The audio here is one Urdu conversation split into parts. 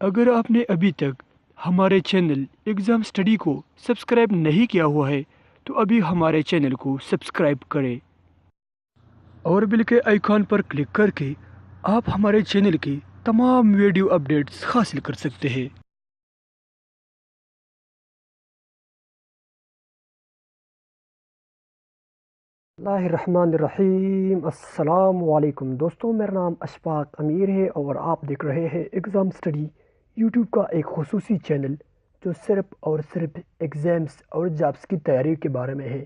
اگر آپ نے ابھی تک ہمارے چینل ایگزام اسٹڈی کو سبسکرائب نہیں کیا ہوا ہے تو ابھی ہمارے چینل کو سبسکرائب کریں اور بل کے آئیکن پر کلک کر کے آپ ہمارے چینل کی تمام ویڈیو اپڈیٹس حاصل کر سکتے ہیں۔ اللہ الرحمن الرحیم۔ السلام علیکم دوستوں، میرا نام اشفاق امیر ہے اور آپ دیکھ رہے ہیں ایگزام اسٹڈی یوٹیوب کا ایک خصوصی چینل جو صرف اور صرف ایگزامس اور جابس کی تیاری کے بارے میں ہے۔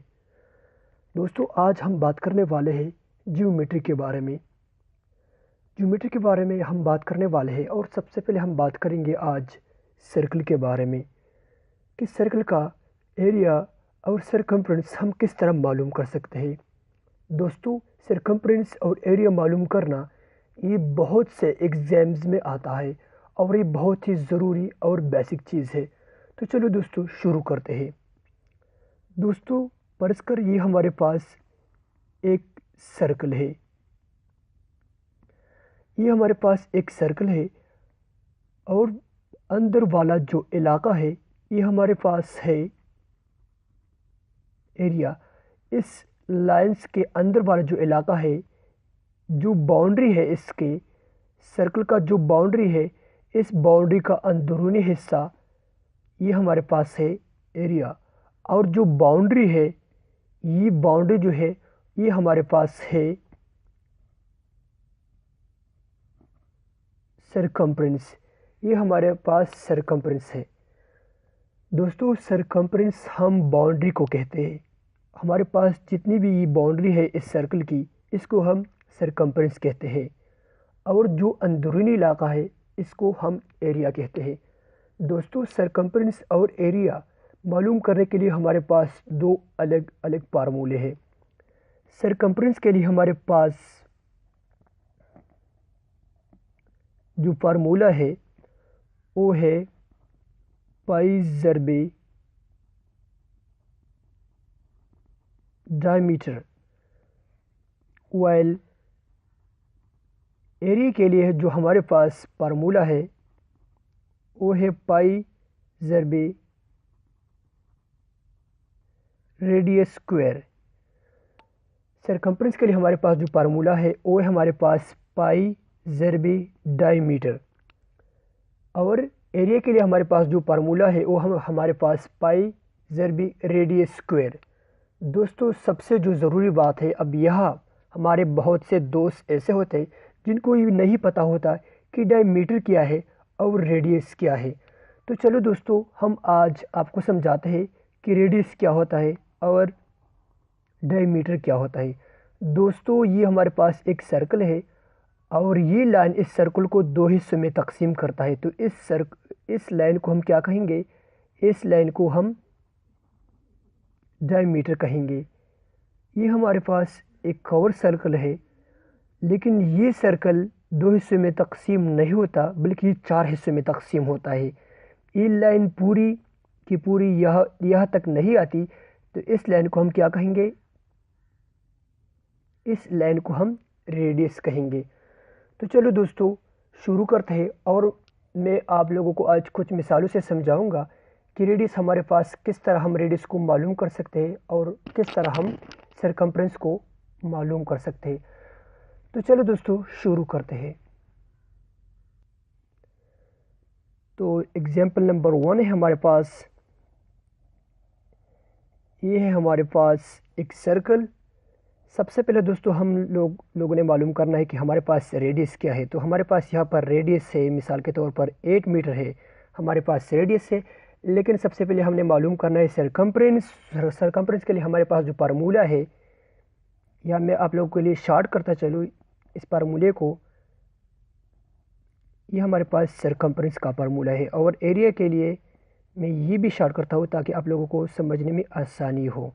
دوستوں، آج ہم بات کرنے والے ہیں جیومیٹری کے بارے میں۔ جیومیٹری کے بارے میں ہم بات کرنے والے ہیں اور سب سے پہلے ہم بات کریں گے آج سرکل کے بارے میں کہ سرکل کا ایریا اور سرکمفرنس ہم کس طرح معلوم کر سکتے ہیں۔ دوستو، سرکمفرنس اور ایریا معلوم کرنا یہ بہت سے ایگزامز میں آتا ہے اور یہ بہت ہی ضروری اور بیسک چیز ہے۔ تو چلو دوستو شروع کرتے ہیں۔ دوستو، فرض کر یہ ہمارے پاس ایک سرکل ہے، یہ ہمارے پاس ایک سرکل ہے اور اندر والا جو علاقہ ہے یہ ہمارے پاس ہے ایریا۔ اس لائنز کے اندر والا جو علاقہ ہے، جو باؤنڈری ہے اس کے سرکل کا، جو باؤنڈری ہے، اس باؤنڈری کا اندرونی حصہ یہ ہمارے پاس ہے ایریا، اور جو باؤنڈری ہے، یہ باؤنڈری جو ہے یہ ہمارے پاس ہے سرکمفرنس، یہ ہمارے پاس سرکمفرنس ہے۔ دوستو، سرکمفرنس ہم باؤنڈری کو کہتے ہیں۔ ہمارے پاس جتنی بھی یہ باؤنڈری ہے اس سرکل کی، اس کو ہم سرکمفرنس کہتے ہیں، اور جو اندرونی علاقہ ہے اس کو ہم ایریا کہتے ہیں۔ دوستو، سرکمفرنس اور ایریا معلوم کرنے کے لیے ہمارے پاس دو الگ الگ فارمولے ہیں۔ سرکمفرنس کے لیے ہمارے پاس جو فارمولہ ہے وہ ہے پائی ضرب ڈائمیٹر، وائل ایریا کے لیے جو ہمارے پاس فارمولہ ہے وہ ہے پائی ضرب ریڈیس اسکوائر۔ سرکمفرنس کے لیے ہمارے پاس جو فارمولہ ہے وہ ہے ہمارے پاس پائی ضرب ڈائمیٹر، اور ایریا کے لیے ہمارے پاس جو فارمولہ ہے وہ ہمارے پاس پائی ضرب ریڈیس اسکوائر۔ دوستو، سب سے جو ضروری بات ہے، اب یہاں ہمارے بہت سے دوست ایسے ہوتے ہیں جن کو یہ نہیں پتہ ہوتا کہ ڈائمیٹر کیا ہے اور ریڈیس کیا ہے۔ تو چلو دوستو، ہم آج آپ کو سمجھاتے ہیں کہ ریڈیس کیا ہوتا ہے اور ڈائمیٹر کیا ہوتا ہے۔ دوستو، یہ ہمارے پاس ایک سرکل ہے اور یہ لائن اس سرکل کو دو حصوں میں تقسیم کرتا ہے۔ تو اس لائن کو ہم کیا کہیں گے؟ اس لائن کو ہم ڈائمیٹر کہیں گے۔ یہ ہمارے پاس ایک اور سرکل ہے، لیکن یہ سرکل دو حصوں میں تقسیم نہیں ہوتا بلکہ یہ چار حصوں میں تقسیم ہوتا ہے۔ یہ لائن پوری کی پوری یہاں تک نہیں آتی، تو اس لائن کو ہم کیا کہیں گے؟ اس لائن کو ہم ریڈیس کہیں گے۔ تو چلو دوستو شروع کرتے ہیں، اور میں آپ لوگوں کو آج کچھ مثالوں سے سمجھاؤں گا کہ ریڈیس ہمارے پاس کس طرح ہم ریڈیس کو معلوم کر سکتے ہیں اور کس طرح ہم سرکمفرنس کو معلوم کر سکتے ہیں۔ تو چلو دوستو شروع کرتے ہیں۔ تو ایگزامپل نمبر 1 ہے ہمارے پاس، یہ ہے ہمارے پاس ایک سرکل۔ سب سے پہلے دوستو ہم لوگوں نے معلوم کرنا ہے کہ ہمارے پاس ریڈیس کیا ہے۔ تو ہمارے پاس یہاں پر ریڈیس ہے، مثال کے طور پر 8 میٹر ہے ہمارے پاس ریڈیس ہے، لیکن سب سے پہلے ہم نے معلوم کرنا ہے سرکمفرنس۔ سرکمفرنس کے لیے ہمارے پاس جو فارمولہ ہے، یا میں آپ لوگوں کے لیے شارٹ کرتا چلوں اس فارمولے کو، یہ ہمارے پاس سرکمفرنس کا فارمولہ ہے، اور ایریا کے لیے میں یہ بھی شارٹ کرتا ہوں تاکہ آپ لوگوں کو سمجھنے میں آسانی ہو۔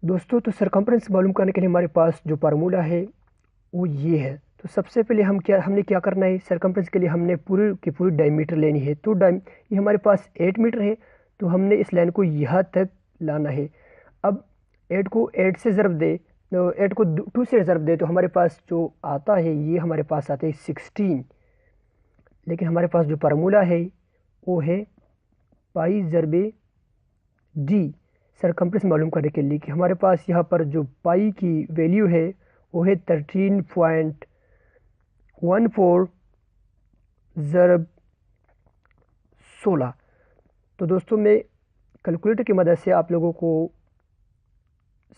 دوستو، تو سرکمفرنس معلوم کرنے کے لیے ہمارے پاس جو فارمولہ ہے وہ یہ ہے۔ تو سب سے پہلے ہم نے کیا کرنا ہے؟ سرکمفرنس کے لیے ہم نے پوری کی پوری ڈائمیٹر لینی ہے۔ تو یہ ہمارے پاس 8 میٹر ہے، تو ہم نے اس لائن کو یہاں تک لانا ہے۔ اب 8 کو 8 سے ضرب دے، 8 کو 2 سے ضرب دے، تو ہمارے پاس جو آتا ہے یہ ہمارے پاس آتا ہے 16۔ لیکن ہمارے پاس جو فارمولا ہے وہ ہے پائی ضرب ڈی سرکمفرنس معلوم کرنے کے لیے، کہ ہمارے پاس یہاں پر جو پائی کی ویلیو ہے وہ ہے 13.14 ضرب 16۔ تو دوستوں میں کیلکولیٹر کی مدد سے آپ لوگوں کو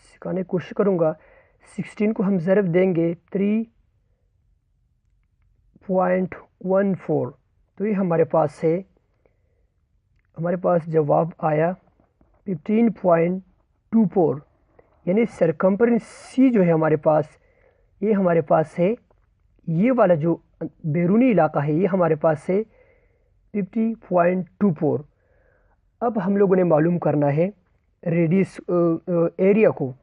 سکھانے کی کوشش کروں گا۔ 16 کو ہم ضرب دیں گے 3.14، تو یہ ہمارے پاس ہے، ہمارے پاس جواب آیا 15.24، یعنی سرکمفرنس سی جو ہے ہمارے پاس، یہ ہمارے پاس ہے، یہ والا جو بیرونی علاقہ ہے یہ ہمارے پاس ہے 50.24۔ اب ہم لوگوں نے معلوم کرنا ہے ریڈیس ایریا کو۔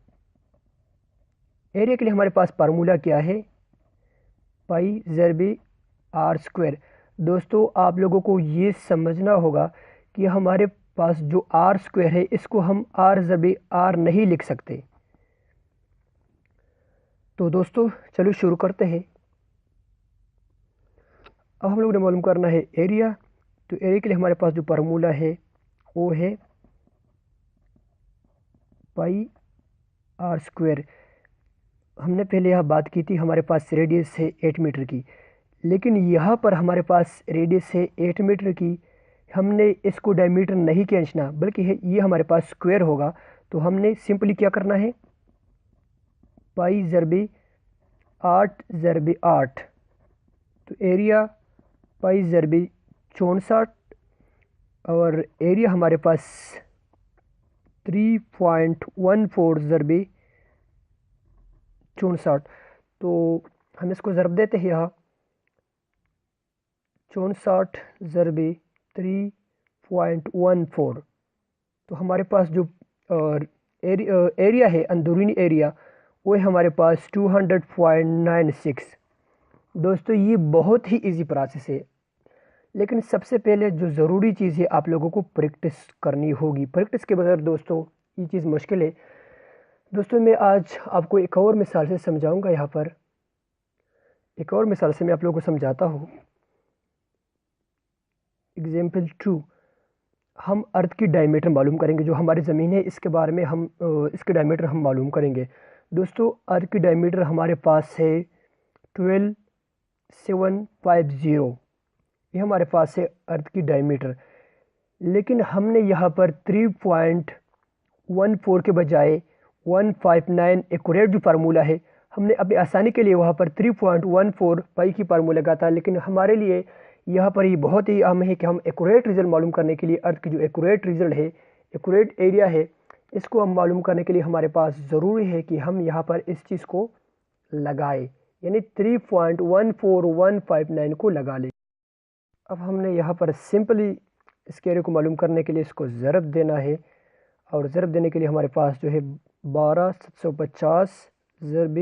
ایریا کے لیے ہمارے پاس فارمولا کیا ہے؟ پائی ضرب آر اسکوائر۔ دوستو آپ لوگوں کو یہ سمجھنا ہوگا کہ ہمارے پاس جو آر اسکوائر ہے اس کو ہم آر ضرب آر نہیں لکھ سکتے۔ تو دوستو چلو شروع کرتے ہیں۔ اب ہم لوگوں نے معلوم کرنا ہے ایریا، تو ایریا کے لیے ہمارے پاس جو فارمولا ہے وہ ہے پائی آر اسکوائر۔ ہم نے پہلے یہاں بات کی تھی ہمارے پاس ریڈیس ہے 8 میٹر کی، لیکن یہاں پر ہمارے پاس ریڈیس ہے 8 میٹر کی، ہم نے اس کو ڈائی میٹر نہیں کھینچنا بلکہ یہ ہمارے پاس اسکوائر ہوگا، تو ہم نے سمپلی کیا کرنا ہے پائی ضرب 8 ضرب 8، تو ایریا پائی ضرب 64، اور ایریا ہمارے پاس 3.14 ضرب 64، تو ہم اس کو ضرب دیتے ہیں یہاں 64 ضرب 3.14، تو ہمارے پاس جو ایریا ہے اندرونی ایریا وہ ہے ہمارے پاس 200.96۔ دوستو یہ بہت ہی ایزی پروسیس ہے، لیکن سب سے پہلے جو ضروری چیز ہے آپ لوگوں کو پریکٹس کرنی ہوگی، پریکٹس کے بغیر دوستو یہ چیز مشکل ہے۔ دوستو میں آج آپ کو ایک اور مثال سے سمجھاؤں گا، یہاں پر ایک اور مثال سے میں آپ لوگوں کو سمجھاتا ہوں۔ ایگزامپل 2، ہم ارتھ کی ڈائی میٹر معلوم کریں گے، جو ہماری زمین ہے اس کے بارے میں ہم اس کی ڈائی میٹر ہم معلوم کریں گے۔ دوستو ارتھ کی ڈائی میٹر ہمارے پاس ہے 12750، یہ ہمارے پاس ہے ارتھ کی ڈائی میٹر، لیکن ہم نے یہاں پر 3.14 کے بجائے 159 ایکوریٹ جو فارمولا ہے، ہم نے اپنی آسانی کے لیے وہاں پر 3.14 پائی کی فارمولا لگا تھا، لیکن ہمارے لیے یہاں پر یہ بہت ہی اہم ہے کہ ہم ایکوریٹ ریزلٹ معلوم کرنے کے لیے ارتھ کی جو ایکوریٹ ریزلٹ ہے، ایکوریٹ ایریا ہے، اس کو ہم معلوم کرنے کے لیے ہمارے پاس ضروری ہے کہ ہم یہاں پر اس چیز کو لگائے، یعنی 3.14159 کو لگا لیں۔ اب ہم نے یہاں پر سمپلی اس کے ایریا کو معلوم کرنے کے لیے اس کو ضرب دینا ہے، اور ضرب دینے کے لیے ہمارے پاس جو ہے 12750 ضرب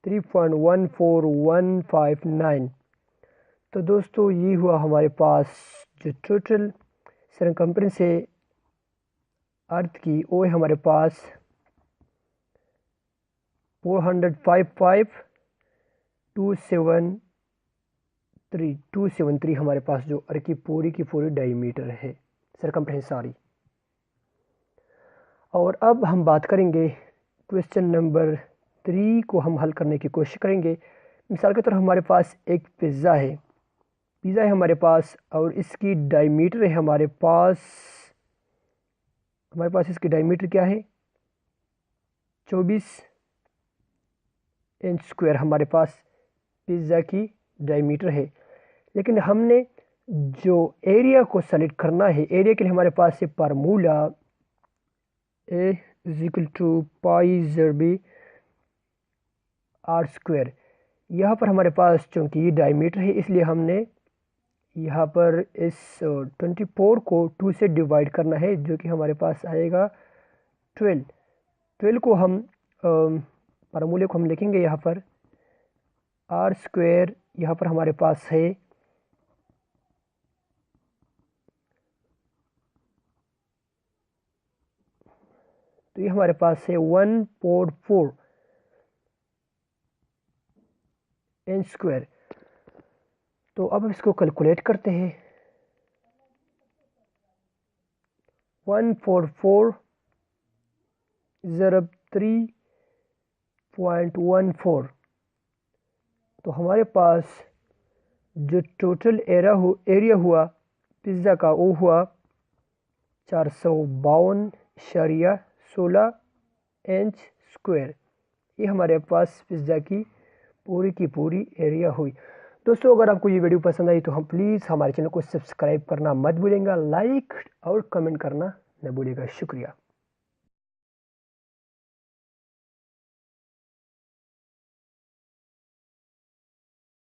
3.14159، تو دوستو یہ ہوا ہمارے پاس جو ٹوٹل سرکمفرنس ہے ارتھ کی، وہ ہے ہمارے پاس 405.273 ہمارے پاس جو ارتھ کی پوری ڈائی میٹر ہے، سرکمفرنس ساری۔ اور اب ہم بات کریں گے کویسچن نمبر 3 کو ہم حل کرنے کی کوشش کریں گے۔ مثال کے طور ہمارے پاس ایک پیزا ہے ہمارے پاس، اور اس کی ڈائی میٹر ہے ہمارے پاس اس کی ڈائی میٹر کیا ہے 24 انچ اسکوائر، ہمارے پاس پیزا کی ڈائی میٹر ہے، لیکن ہم نے جو ایریا کو سلیکٹ کرنا ہے، ایریا کے لیے ہمارے پاس ہے فارمولا A پائی ضرب آر اسکوائر۔ یہاں پر ہمارے پاس چونکہ یہ ڈائی میٹر ہے، اس لیے ہم نے یہاں پر اس 24 کو 2 سے ڈیوائڈ کرنا ہے، جو کہ ہمارے پاس آئے گا 12 کو ہم فارمولے کو ہم لکھیں گے یہاں پر آر اسکوائر، یہاں پر ہمارے پاس ہے تو یہ ہمارے پاس ہے 1.4 انچ اسکوائر۔ تو اب اس کو کیلکولیٹ کرتے ہیں. 144 ضرب 3.14. تو ہمارے پاس جو ٹوٹل ایریا ہوا پزا کا وہ ہوا 452.16 انچ اسکوائر. یہ ہمارے پاس پزا کی پوری ایریا ہوئی. دوستو اگر آپ کو یہ ویڈیو پسند آئی تو ہم پلیز ہمارے چینل کو سبسکرائب کرنا مت بھولیں گا، لائک اور کمنٹ کرنا نہ بھولے گا. شکریہ.